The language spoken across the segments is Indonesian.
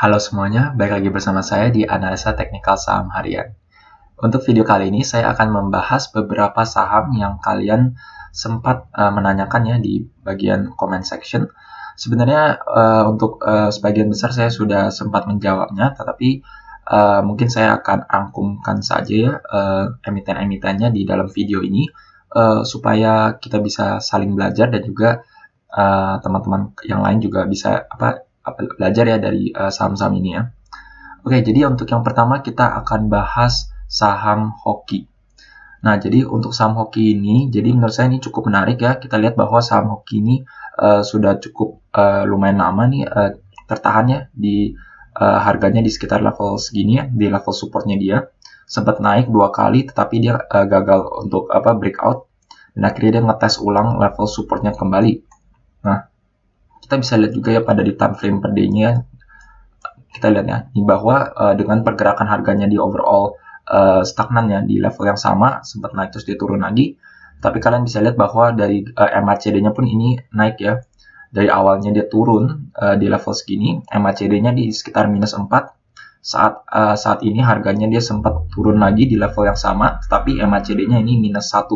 Halo semuanya, balik lagi bersama saya di Analisa Teknikal Saham Harian. Untuk video kali ini, saya akan membahas beberapa saham yang kalian sempat menanyakan ya di bagian comment section. Sebenarnya untuk sebagian besar saya sudah sempat menjawabnya, tetapi mungkin saya akan rangkumkan saja ya emiten-emitennya di dalam video ini, supaya kita bisa saling belajar dan juga teman-teman yang lain juga bisa belajar ya dari saham-saham ini ya. Oke, jadi untuk yang pertama kita akan bahas saham hoki. Nah, jadi untuk saham hoki ini, jadi menurut saya ini cukup menarik ya. Kita lihat bahwa saham hoki ini sudah cukup lumayan lama nih tertahannya di harganya di sekitar level segini ya, di level supportnya dia. Sempat naik 2 kali, tetapi dia gagal untuk breakout, dan akhirnya dia ngetes ulang level supportnya kembali. Nah, kita bisa lihat juga ya pada di time frame per day-nya, kita lihat ya bahwa dengan pergerakan harganya di overall stagnan ya di level yang sama, sempat naik terus dia turun lagi. Tapi kalian bisa lihat bahwa dari MACD-nya pun ini naik ya. Dari awalnya dia turun di level segini, MACD-nya di sekitar minus 4. Saat ini harganya dia sempat turun lagi di level yang sama, tapi MACD-nya ini minus 1.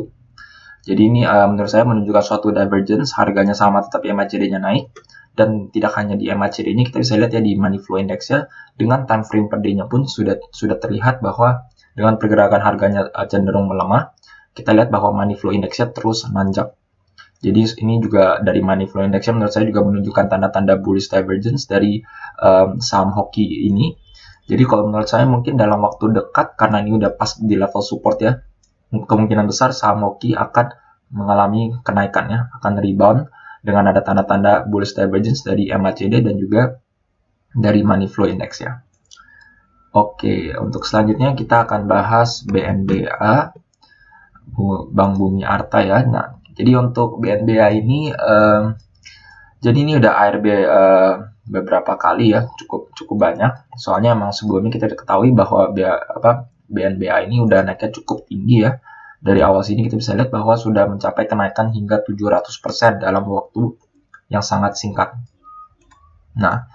Jadi ini menurut saya menunjukkan suatu divergence, harganya sama tetapi MACD-nya naik. Dan tidak hanya di MACD-nya, kita bisa lihat ya di Money Flow Index-nya, dengan time frame per day-nya pun sudah terlihat bahwa dengan pergerakan harganya cenderung melemah, kita lihat bahwa Money Flow Index-nya terus nanjak. Jadi ini juga dari Money Flow Index-nya menurut saya juga menunjukkan tanda-tanda bullish divergence dari saham hoki ini. Jadi kalau menurut saya mungkin dalam waktu dekat, karena ini udah pas di level support ya, kemungkinan besar saham hoki akan mengalami kenaikan ya, akan rebound dengan ada tanda-tanda bullish divergence dari MACD dan juga dari Money Flow Index ya. Oke, untuk selanjutnya kita akan bahas BNBA, Bank Bumi Arta ya. Nah, jadi untuk BNBA ini, jadi ini udah ARB beberapa kali ya, cukup banyak. Soalnya emang sebelumnya kita ketahui bahwa BNBA ini udah naiknya cukup tinggi ya. Dari awal sini kita bisa lihat bahwa sudah mencapai kenaikan hingga 700% dalam waktu yang sangat singkat. Nah,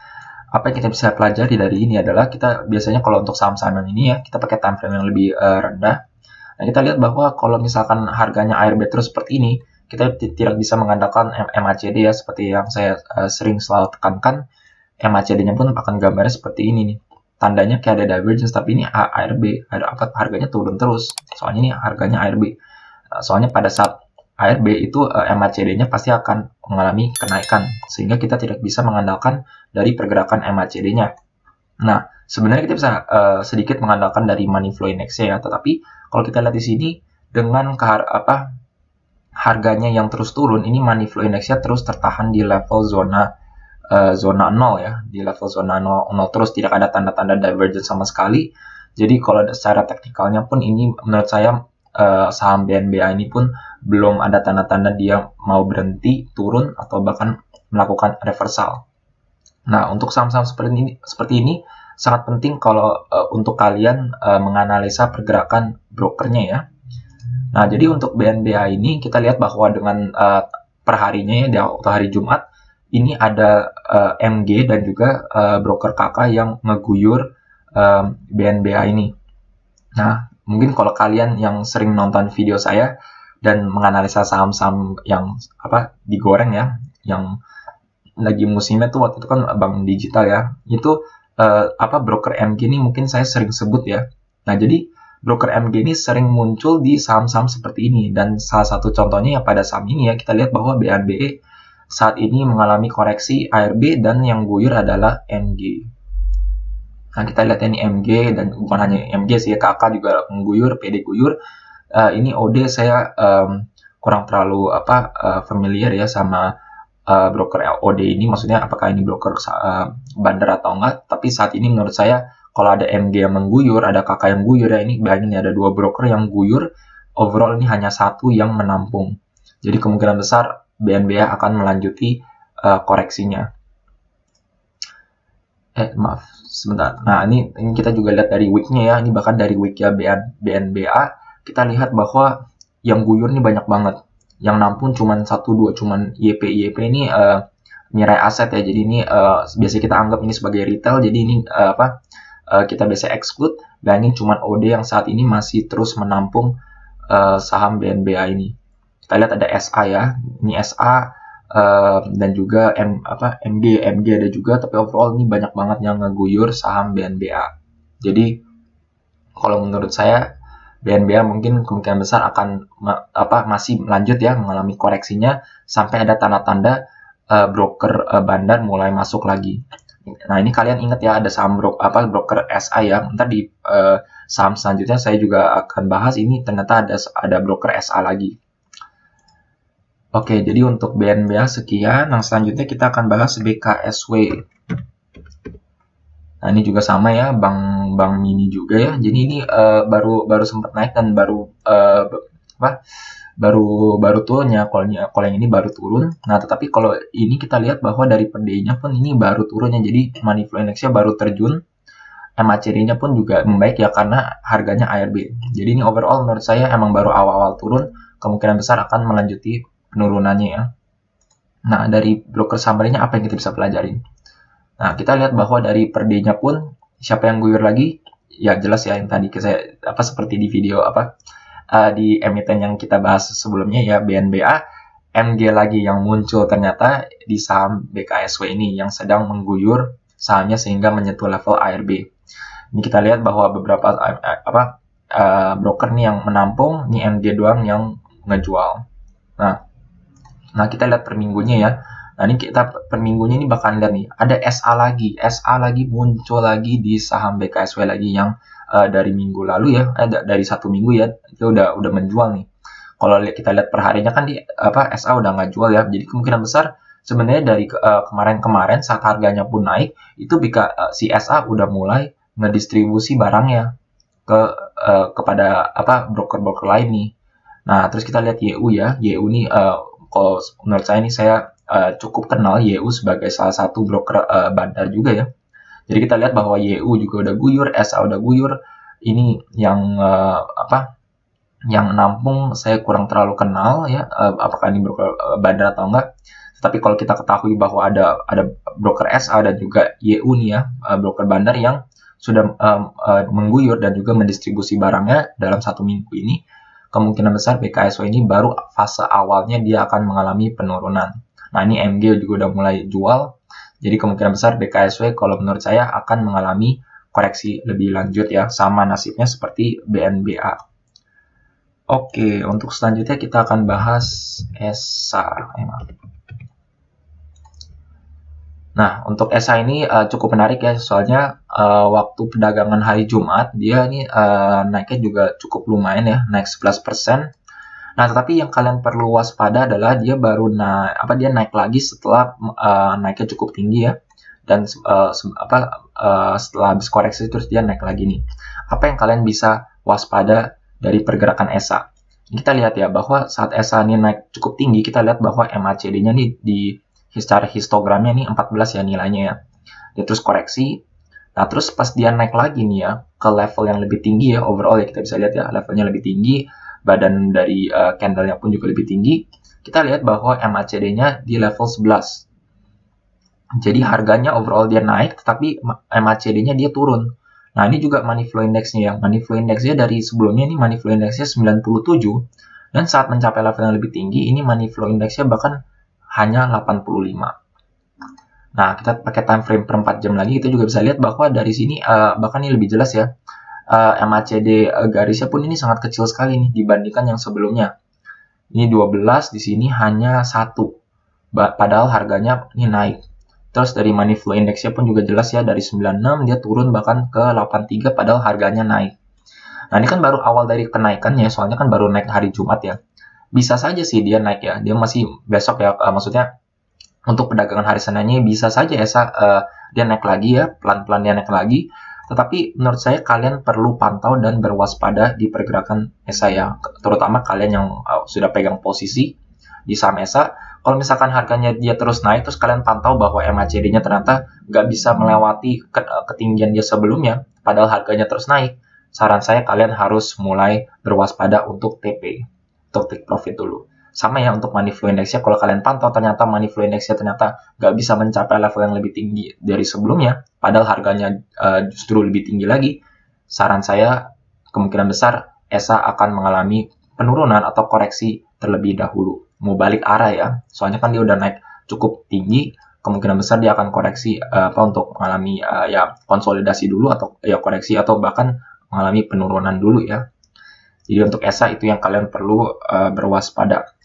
apa yang kita bisa pelajari dari ini adalah kita biasanya kalau untuk saham-saham yang ini ya, kita pakai time frame yang lebih rendah. Nah, kita lihat bahwa kalau misalkan harganya ARB terus seperti ini, kita tidak bisa mengandalkan MACD ya, seperti yang saya sering selalu tekankan. MACD-nya pun akan gambarnya seperti ini nih. Tandanya kayak ada divergence, tapi ini ARB, harganya turun terus. Soalnya ini harganya ARB. Soalnya pada saat ARB itu MACD-nya pasti akan mengalami kenaikan, sehingga kita tidak bisa mengandalkan dari pergerakan MACD-nya. Nah, sebenarnya kita bisa sedikit mengandalkan dari Money Flow Index-nya ya, tetapi kalau kita lihat di sini dengan harganya yang terus turun, ini Money Flow Index-nya terus tertahan di level zona 0 ya, di level zona 0 terus, tidak ada tanda-tanda divergence sama sekali. Jadi kalau secara teknikalnya pun ini menurut saya saham BNBA ini pun belum ada tanda-tanda dia mau berhenti turun atau bahkan melakukan reversal. Nah, untuk saham-saham seperti ini sangat penting kalau untuk kalian menganalisa pergerakan brokernya ya. Nah, jadi untuk BNBA ini kita lihat bahwa dengan perharinya ya, di hari Jumat ini ada MG dan juga broker KK yang ngeguyur BNBA ini. Nah, mungkin kalau kalian yang sering nonton video saya dan menganalisa saham-saham yang digoreng ya, yang lagi musimnya tuh waktu itu kan bank digital ya, itu broker MG ini mungkin saya sering sebut ya. Nah, jadi broker MG ini sering muncul di saham-saham seperti ini, dan salah satu contohnya ya pada saham ini ya, kita lihat bahwa BNBA saat ini mengalami koreksi ARB dan yang guyur adalah MG. Nah, kita lihat ini MG, dan bukan hanya MG sih, KK juga mengguyur, PD guyur. Ini OD saya kurang terlalu familiar ya sama broker OD ini, maksudnya apakah ini broker bandar atau enggak. Tapi saat ini menurut saya kalau ada MG yang mengguyur, ada KK yang guyur ya, ini bayangin ada 2 broker yang guyur, overall ini hanya 1 yang menampung. Jadi kemungkinan besar BNBA akan melanjuti koreksinya. Maaf, sebentar. Nah, ini kita juga lihat dari week-nya ya. Ini bahkan dari week-nya BNBA, kita lihat bahwa yang guyur ini banyak banget. Yang nampung cuman 1-2, cuman YP ini Mirai Asset ya. Jadi ini biasanya kita anggap ini sebagai retail. Jadi ini kita biasa exclude. Bayangin cuma OD yang saat ini masih terus menampung saham BNBA ini. Kita lihat ada SA ya. Ini SA dan juga MG ada juga. Tapi overall ini banyak banget yang ngeguyur saham BNBA. Jadi kalau menurut saya BNBA mungkin kemungkinan besar akan masih lanjut ya mengalami koreksinya sampai ada tanda-tanda broker bandar mulai masuk lagi. Nah, ini kalian ingat ya ada saham broker SA ya. Ntar di saham selanjutnya saya juga akan bahas ini ternyata ada broker SA lagi. Oke, jadi untuk BNBA sekian. Nah, selanjutnya kita akan bahas BKSW. Nah, ini juga sama ya, bank mini juga ya. Jadi ini baru sempat naik dan baru turun ya. Kalau yang ini baru turun. Nah, tetapi kalau ini kita lihat bahwa dari per day-nya pun ini baru turunnya. Jadi money flow index-nya baru terjun. MACD-nya pun juga membaik ya karena harganya ARB. Jadi ini overall menurut saya emang baru awal-awal turun, kemungkinan besar akan melanjuti penurunannya ya. Nah, dari broker summary-nya apa yang kita bisa pelajarin? Nah, kita lihat bahwa dari per day-nya pun siapa yang guyur lagi? Ya jelas ya yang tadi saya seperti di video di emiten yang kita bahas sebelumnya ya, BNBA, MG lagi yang muncul ternyata di saham BKSW ini yang sedang mengguyur sahamnya sehingga menyentuh level ARB. Ini kita lihat bahwa beberapa broker nih yang menampung, ini MG doang yang ngejual. Nah, kita lihat per minggunya ya. Nah, ini kita per minggunya ini bakal lihat nih, ada SA lagi muncul lagi di saham BKSW lagi yang dari minggu lalu ya, dari 1 minggu ya, itu udah menjual nih. Kalau kita lihat per harinya kan SA udah nggak jual ya, jadi kemungkinan besar sebenarnya dari kemarin-kemarin saat harganya pun naik, itu si SA udah mulai ngedistribusi barangnya kepada broker-broker lain nih. Nah, terus kita lihat YU ya, YU nih kalau menurut saya ini saya cukup kenal YU sebagai salah satu broker bandar juga ya. Jadi kita lihat bahwa YU juga udah guyur, SA udah guyur. Ini yang yang nampung saya kurang terlalu kenal ya, apakah ini broker bandar atau enggak. Tapi kalau kita ketahui bahwa ada broker SA dan juga YU nih ya, broker bandar yang sudah mengguyur dan juga mendistribusi barangnya dalam 1 minggu ini, kemungkinan besar BKSW ini baru fase awalnya dia akan mengalami penurunan. Nah, ini MG juga udah mulai jual. Jadi kemungkinan besar BKSW kalau menurut saya akan mengalami koreksi lebih lanjut ya. Sama nasibnya seperti BNBA. Oke, untuk selanjutnya kita akan bahas ESA. Nah, untuk ESA ini cukup menarik ya. Soalnya waktu perdagangan hari Jumat, dia ini naiknya juga cukup lumayan ya. Naik 11%. Nah, tetapi yang kalian perlu waspada adalah dia baru dia naik lagi setelah naiknya cukup tinggi ya. Dan setelah habis koreksi terus dia naik lagi nih. Apa yang kalian bisa waspada dari pergerakan ESA? Kita lihat ya bahwa saat ESA ini naik cukup tinggi, kita lihat bahwa MACD-nya nih secara histogramnya nih 14 ya nilainya ya. Dia terus koreksi. Nah, terus pas dia naik lagi nih ya ke level yang lebih tinggi ya, overall ya kita bisa lihat ya levelnya lebih tinggi. Badan dari candle-nya pun juga lebih tinggi. Kita lihat bahwa MACD-nya di level 11. Jadi harganya overall dia naik, tetapi MACD-nya dia turun. Nah, ini juga money flow index-nya ya. Money flow index-nya dari sebelumnya ini money flow index-nya 97. Dan saat mencapai level yang lebih tinggi, ini money flow index-nya bahkan hanya 85. Nah, kita pakai time frame per 4 jam lagi, kita juga bisa lihat bahwa dari sini bahkan ini lebih jelas ya. MACD garisnya pun ini sangat kecil sekali nih dibandingkan yang sebelumnya. Ini 12, di sini hanya 1. Padahal harganya ini naik. Terus dari money flow index-nya pun juga jelas ya, dari 96 dia turun bahkan ke 83 padahal harganya naik. Nah, ini kan baru awal dari kenaikannya, soalnya kan baru naik hari Jumat ya. Bisa saja sih dia naik ya, dia masih besok ya, maksudnya untuk perdagangan hari Seninnya bisa saja dia naik lagi ya, pelan-pelan dia naik lagi. Tetapi menurut saya kalian perlu pantau dan berwaspada di pergerakan ESA ya, terutama kalian yang sudah pegang posisi di saham ESA. Kalau misalkan harganya dia terus naik, terus kalian pantau bahwa MACD-nya ternyata nggak bisa melewati ketinggian dia sebelumnya, padahal harganya terus naik, saran saya kalian harus mulai berwaspada untuk TP, untuk take profit dulu. Sama ya untuk money flow index-nya, kalau kalian pantau ternyata money flow index-nya ternyata nggak bisa mencapai level yang lebih tinggi dari sebelumnya, padahal harganya justru lebih tinggi lagi, saran saya kemungkinan besar ESA akan mengalami penurunan atau koreksi terlebih dahulu. Mau balik arah ya, soalnya kan dia udah naik cukup tinggi, kemungkinan besar dia akan koreksi untuk mengalami ya konsolidasi dulu atau ya koreksi atau bahkan mengalami penurunan dulu ya. Jadi untuk ESA itu yang kalian perlu berwaspada.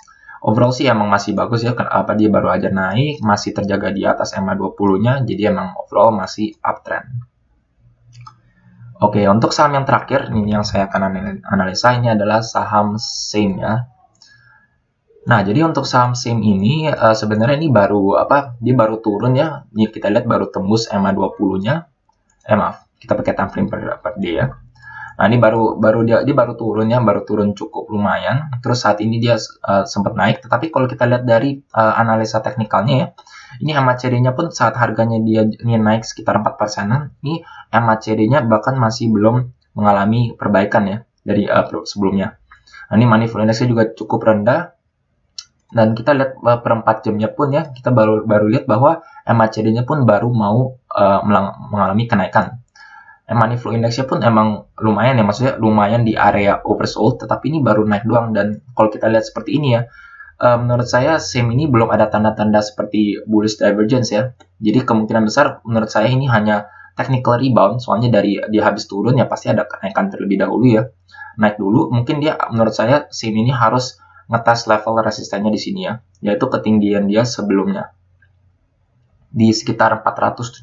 Overall sih emang masih bagus ya, kenapa dia baru aja naik, masih terjaga di atas EMA20-nya, jadi emang overall masih uptrend. Oke, untuk saham yang terakhir, ini yang saya akan analisa, ini adalah saham SAME ya. Nah, jadi untuk saham SAME ini sebenarnya ini baru dia baru turun ya. Ini kita lihat baru tembus EMA20-nya. Maaf, kita pakai time frame per day ya. Nah, ini dia baru turun ya, baru turun cukup lumayan. Terus saat ini dia sempat naik, tetapi kalau kita lihat dari analisa teknikalnya ya, ini MACD-nya pun saat harganya dia ini naik sekitar 4%-an, ini MACD-nya bahkan masih belum mengalami perbaikan ya dari sebelumnya. Nah, ini money flow index-nya juga cukup rendah. Dan kita lihat per 4 jamnya pun ya, kita baru lihat bahwa MACD-nya pun baru mau mengalami kenaikan. Money flow index-nya pun emang lumayan ya, maksudnya lumayan di area oversold, tetapi ini baru naik doang. Dan kalau kita lihat seperti ini ya, menurut saya SAME ini belum ada tanda-tanda seperti bullish divergence ya. Jadi kemungkinan besar menurut saya ini hanya technical rebound, soalnya dari dia habis turun ya pasti ada kenaikan terlebih dahulu ya. Naik dulu, mungkin dia menurut saya SAME ini harus ngetes level resistennya di sini ya, yaitu ketinggian dia sebelumnya di sekitar 476.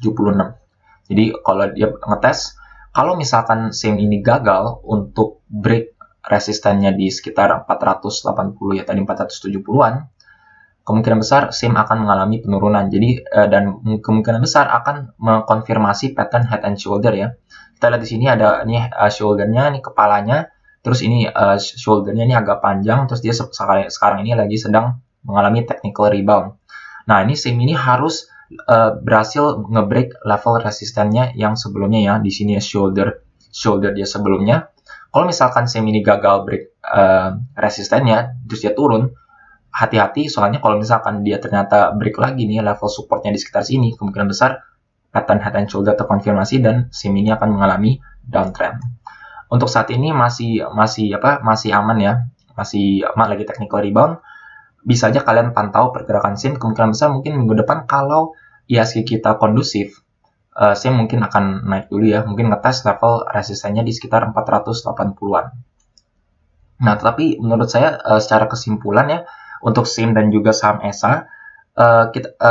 Jadi kalau dia ngetes, kalau misalkan SAME ini gagal untuk break resistennya di sekitar 480 ya, tadi 470-an, kemungkinan besar SAME akan mengalami penurunan. Jadi dan kemungkinan besar akan mengkonfirmasi pattern head and shoulder ya. Kita lihat di sini ada nih shoulder-nya, nih kepalanya, terus ini shoulder-nya ini agak panjang, terus dia sekarang ini lagi sedang mengalami technical rebound. Nah, ini SAME ini harus berhasil ngebreak level resistennya yang sebelumnya ya, di sini ya shoulder dia sebelumnya. Kalau misalkan SAME ini gagal break resistennya, terus dia turun, hati-hati soalnya kalau misalkan dia ternyata break lagi nih level supportnya di sekitar sini, kemungkinan besar pattern head and shoulder terkonfirmasi dan SAME ini akan mengalami downtrend. Untuk saat ini masih aman ya, masih aman, lagi technical rebound. Bisa aja kalian pantau pergerakan SAME, kemungkinan besar mungkin minggu depan kalau IHSG kita kondusif, SAME mungkin akan naik dulu ya, mungkin ngetes level resistennya di sekitar 480-an. Nah, tetapi menurut saya secara kesimpulan ya, untuk SAME dan juga saham ESA,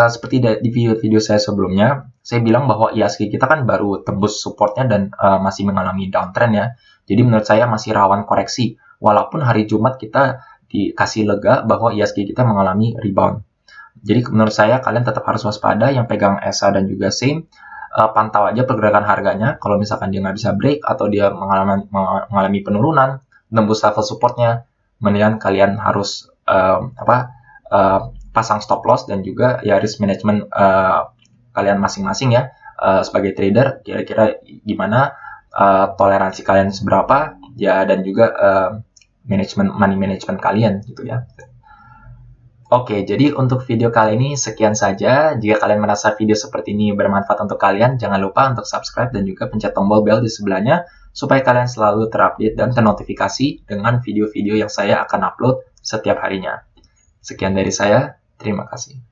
seperti di video-video saya sebelumnya, saya bilang bahwa IHSG kita kan baru tembus supportnya dan masih mengalami downtrend ya. Jadi menurut saya masih rawan koreksi, walaupun hari Jumat kita dikasih lega bahwa IHSG kita mengalami rebound. Jadi menurut saya kalian tetap harus waspada yang pegang ESA dan juga SAME. Pantau aja pergerakan harganya. Kalau misalkan dia nggak bisa break atau dia mengalami penurunan, tembus level supportnya, mendingan kalian harus pasang stop loss dan juga ya risk management kalian masing-masing ya. Sebagai trader, kira-kira gimana toleransi kalian seberapa ya, dan juga money management kalian gitu ya. Oke, jadi untuk video kali ini sekian saja. Jika kalian merasa video seperti ini bermanfaat untuk kalian, jangan lupa untuk subscribe dan juga pencet tombol bell di sebelahnya supaya kalian selalu terupdate dan ternotifikasi dengan video-video yang saya akan upload setiap harinya. Sekian dari saya, terima kasih.